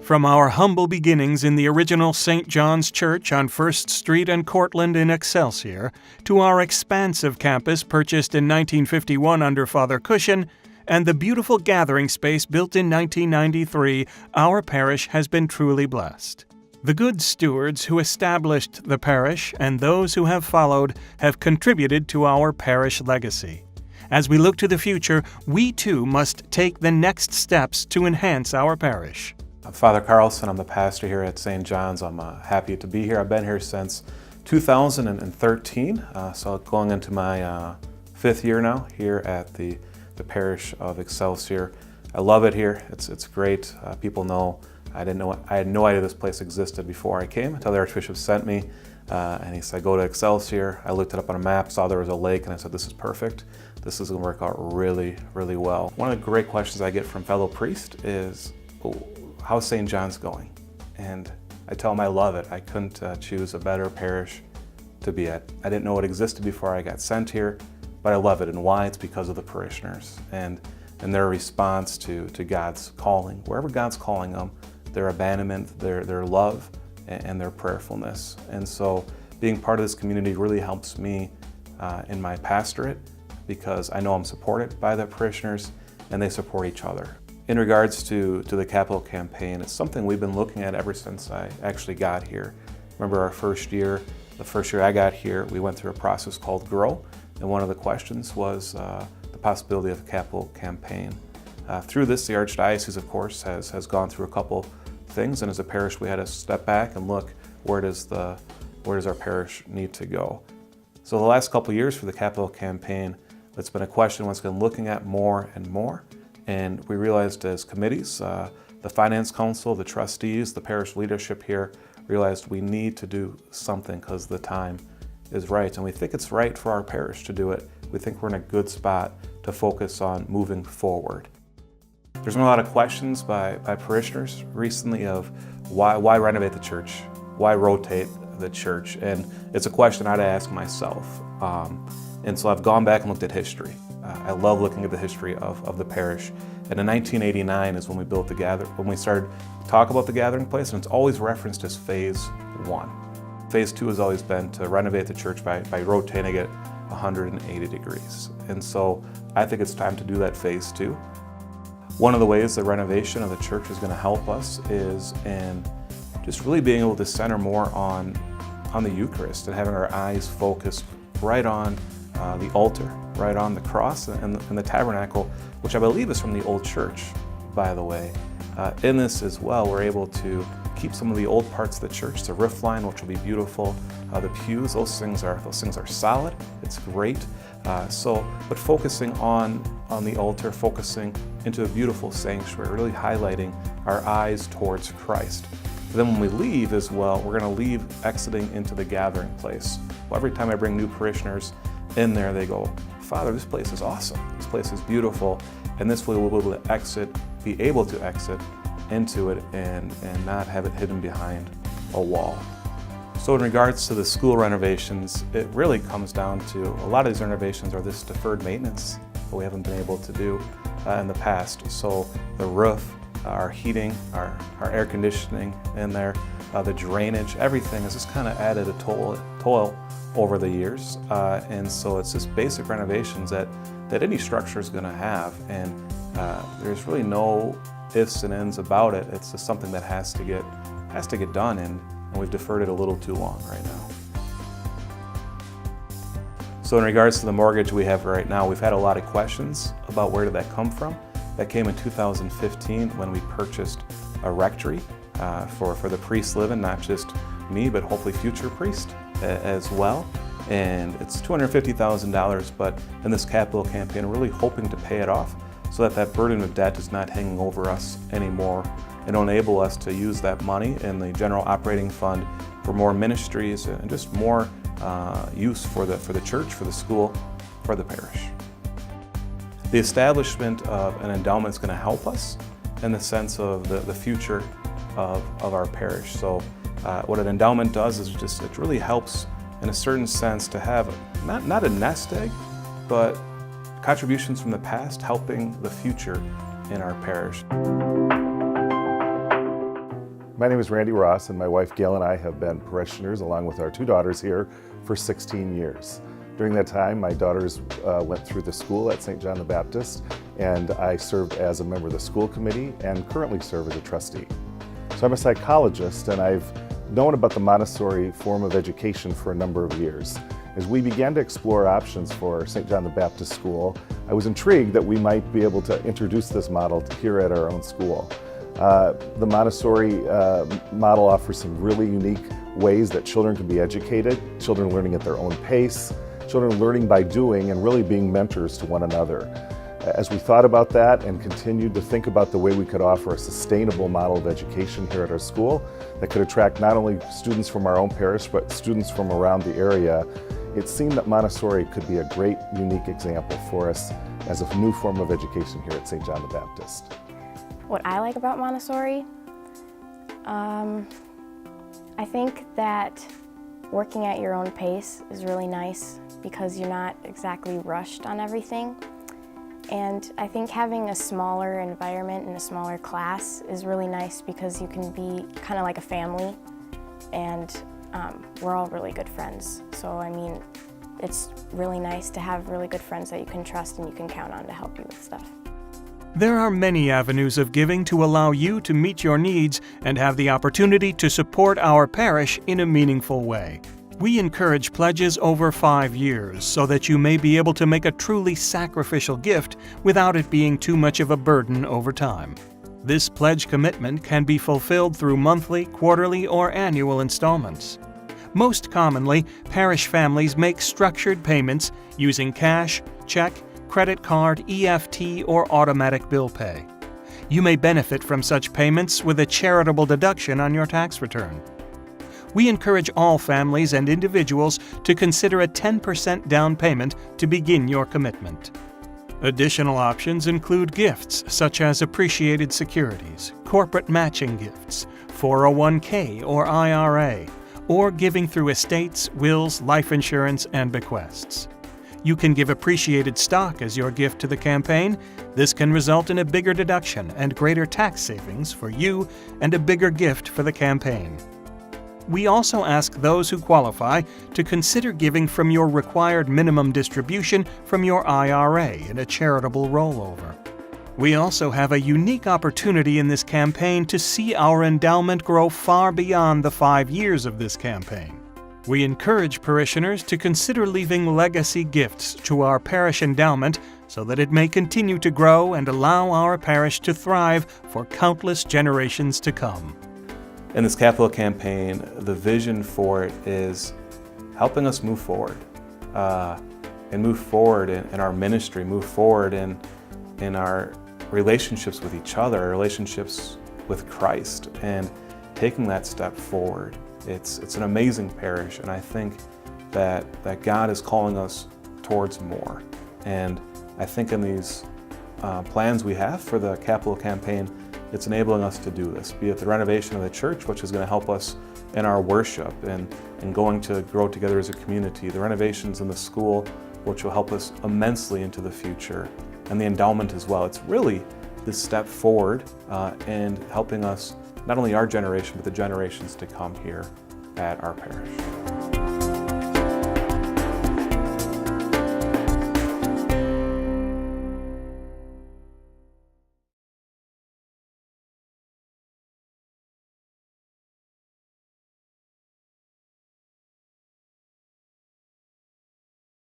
From our humble beginnings in the original St. John's Church on 1st Street and Cortlandt in Excelsior, to our expansive campus purchased in 1951 under Father Cushion, and the beautiful gathering space built in 1993, our parish has been truly blessed. The good stewards who established the parish and those who have followed have contributed to our parish legacy. As we look to the future, we too must take the next steps to enhance our parish. I'm Father Carlson. I'm the pastor here at St. John's. I'm happy to be here. I've been here since 2013, so going into my 5th year now here at the parish of Excelsior. I love it here. It's great. People know I had no idea this place existed before I came until the Archbishop sent me, and he said, "Go to Excelsior." I looked it up on a map, saw there was a lake, and I said, "This is perfect. This is going to work out really, really well." One of the great questions I get from fellow priests is, how's St. John's going? And I tell them I love it. I couldn't choose a better parish to be at. I didn't know it existed before I got sent here, but I love it. And why? It's because of the parishioners and their response to God's calling. Wherever God's calling them, their abandonment, their love, and their prayerfulness. And so being part of this community really helps me in my pastorate, because I know I'm supported by the parishioners and they support each other. In regards to the capital campaign, it's something we've been looking at ever since I actually got here. Remember the first year I got here, we went through a process called GROW, and one of the questions was the possibility of a capital campaign. Through this, the Archdiocese, of course, has gone through a couple things, and as a parish we had to step back and look, where does our parish need to go? So the last couple years for the capital campaign, it's been a question one's been looking at more and more. And we realized as committees, the Finance Council, the trustees, the parish leadership here realized we need to do something because the time is right. And we think it's right for our parish to do it. We think we're in a good spot to focus on moving forward. There's been a lot of questions by parishioners recently of why renovate the church? Why rotate the church? And it's a question I'd ask myself. And so I've gone back and looked at history. I love looking at the history of the parish. And in 1989 is when we built when we started to talk about the gathering place, and it's always referenced as phase 1. Phase 2 has always been to renovate the church by rotating it 180 degrees. And so I think it's time to do that phase 2. One of the ways the renovation of the church is going to help us is in just really being able to center more on the Eucharist and having our eyes focused right on the altar, right on the cross and the tabernacle, which I believe is from the old church, by the way. In this as well, we're able to keep some of the old parts of the church, the roof line, which will be beautiful, the pews, those things are solid. It's great. But focusing on the altar, focusing into a beautiful sanctuary, really highlighting our eyes towards Christ. But then when we leave as well, we're going to leave exiting into the gathering place. Well, every time I bring new parishioners in there, they go, "Father, this place is awesome. This place is beautiful." And this way we'll be able to exit into it and not have it hidden behind a wall. So in regards to the school renovations, it really comes down to a lot of these renovations are this deferred maintenance that we haven't been able to do in the past. So the roof, our heating, our air conditioning in there, the drainage, everything has just kind of added a toil over the years. And so it's just basic renovations that any structure is going to have. And there's really no ifs and ends about it. It's just something that has to get done, and we've deferred it a little too long right now. So in regards to the mortgage we have right now, we've had a lot of questions about where did that come from. That came in 2015 when we purchased a rectory for the priests living, not just me, but hopefully future priests as well. And it's $250,000, but in this capital campaign, we're really hoping to pay it off so that burden of debt is not hanging over us anymore, and enable us to use that money in the general operating fund for more ministries and just more use for the church, for the school, for the parish. The establishment of an endowment is going to help us in the sense of the future of our parish. So what an endowment does is it really helps in a certain sense to have not a nest egg, but contributions from the past helping the future in our parish. My name is Randy Ross, and my wife Gail and I have been parishioners along with our two daughters here for 16 years. During that time, my daughters went through the school at St. John the Baptist, and I served as a member of the school committee and currently serve as a trustee. So I'm a psychologist, and I've known about the Montessori form of education for a number of years. As we began to explore options for St. John the Baptist School, I was intrigued that we might be able to introduce this model here at our own school. The Montessori model offers some really unique ways that children can be educated, children learning at their own pace, children learning by doing and really being mentors to one another. As we thought about that and continued to think about the way we could offer a sustainable model of education here at our school that could attract not only students from our own parish but students from around the area, it seemed that Montessori could be a great, unique example for us as a new form of education here at St. John the Baptist. What I like about Montessori, I think that working at your own pace is really nice because you're not exactly rushed on everything. And I think having a smaller environment and a smaller class is really nice because you can be kind of like a family, and we're all really good friends. So I mean, it's really nice to have really good friends that you can trust and you can count on to help you with stuff. There are many avenues of giving to allow you to meet your needs and have the opportunity to support our parish in a meaningful way. We encourage pledges over 5 years so that you may be able to make a truly sacrificial gift without it being too much of a burden over time. This pledge commitment can be fulfilled through monthly, quarterly, or annual installments. Most commonly, parish families make structured payments using cash, check, credit card, EFT, or automatic bill pay. You may benefit from such payments with a charitable deduction on your tax return. We encourage all families and individuals to consider a 10% down payment to begin your commitment. Additional options include gifts such as appreciated securities, corporate matching gifts, 401k or IRA, or giving through estates, wills, life insurance, and bequests. You can give appreciated stock as your gift to the campaign. This can result in a bigger deduction and greater tax savings for you and a bigger gift for the campaign. We also ask those who qualify to consider giving from your required minimum distribution from your IRA in a charitable rollover. We also have a unique opportunity in this campaign to see our endowment grow far beyond the 5 years of this campaign. We encourage parishioners to consider leaving legacy gifts to our parish endowment so that it may continue to grow and allow our parish to thrive for countless generations to come. In this capital campaign, the vision for it is helping us move forward, and move forward in our ministry, move forward in our relationships with each other, our relationships with Christ, and taking that step forward. It's an amazing parish, and I think that God is calling us towards more. And I think in these plans we have for the capital campaign, it's enabling us to do this, be it the renovation of the church, which is going to help us in our worship and going to grow together as a community, the renovations in the school, which will help us immensely into the future, and the endowment as well. It's really this step forward and helping us, not only our generation, but the generations to come here at our parish.